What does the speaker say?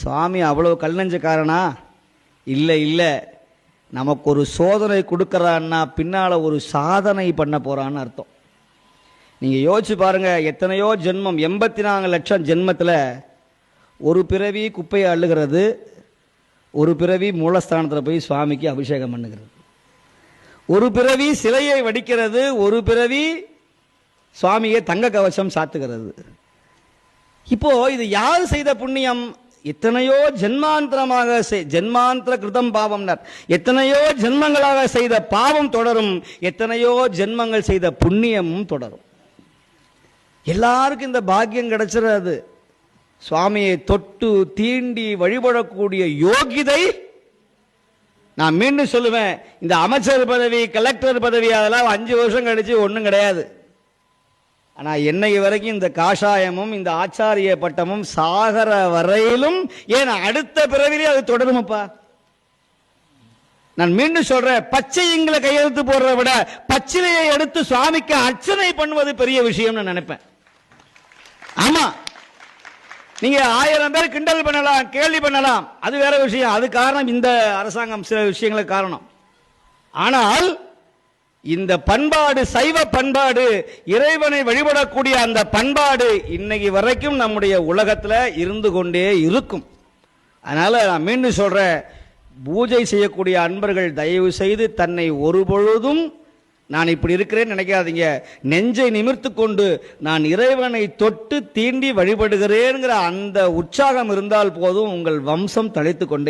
சுவாமி அவ்வளோ கல் நெஞ்சக்காரனா? இல்லை இல்லை, நமக்கு ஒரு சோதனை கொடுக்கறான்னா பின்னால் ஒரு சாதனை பண்ண போகிறான்னு அர்த்தம். நீங்கள் யோசிச்சு பாருங்கள், எத்தனையோ ஜென்மம், 84 லட்சம் ஜென்மத்தில் ஒரு பிறவி குப்பையை அள்ளுகிறது, ஒரு பிறவி மூலஸ்தானத்தில் போய் சுவாமிக்கு அபிஷேகம் பண்ணுகிறது, ஒரு பிறவி சிலையை வடிக்கிறது, ஒரு பிறவி சுவாமியை தங்க கவசம் சாத்துகிறது. இப்போ இது யார் செய்த புண்ணியம்? எத்தனையோ ஜென்மாந்திரமாக ஜென்மாந்திர கிருதம் பாவம்னர், எத்தனையோ ஜென்மங்களாக செய்த பாவம் தொடரும், எத்தனையோ ஜென்மங்கள் செய்த புண்ணியமும் தொடரும். எல்லாருக்கும் இந்த பாக்கியம் கிடைச்சிடாது. சுவாமியை தொட்டு தீண்டி வழிபடக்கூடிய யோகிதை, நான் மீண்டும் சொல்லுவேன், இந்த அமைச்சர் பதவி, கலெக்டர் பதவி அதெல்லாம் 5 வருஷம் கழிச்சு ஒன்றும் கிடையாது. ஆனால் என்னைக்கு வரைக்கும் இந்த காஷாயமும் இந்த ஆச்சாரிய பட்டமும் சாகர வரையிலும், ஏன் அடுத்த பிறவிலே அது தொடருமப்பா. நான் மீண்டும் சொல்றேன், பச்சைங்களை கையெழுத்து போடுறத விட பச்சிலையை எடுத்து சுவாமிக்கு அர்ச்சனை பண்ணுவது பெரிய விஷயம் நினைப்பேன். ஆமா, நீங்க 1000 பேர் கிண்டல் பண்ணலாம், கேள்வி பண்ணலாம், அது வேற விஷயம். அது காரணம் இந்த அரசாங்கம், சில விஷயங்களுக்கு காரணம். ஆனால் இந்த பண்பாடு, சைவ பண்பாடு, இறைவனை வழிபடக்கூடிய அந்த பண்பாடு இன்னைக்கு வரைக்கும் நம்முடைய உலகத்தில் இருந்து கொண்டே இருக்கும். அதனால நான் மீண்டும் சொல்றேன், பூஜை செய்யக்கூடிய அன்பர்கள் தயவு செய்து தன்னை ஒரு பொழுதும் நான் இப்படி இருக்கிறேன்னு நினைக்காதீங்க. நெஞ்சை நிமிர்த்து கொண்டு நான் இறைவனை தொட்டு தீண்டி வழிபடுகிறேங்கிற அந்த உற்சாகம் இருந்தால் போதும், உங்கள் வம்சம் தழைத்து கொண்டே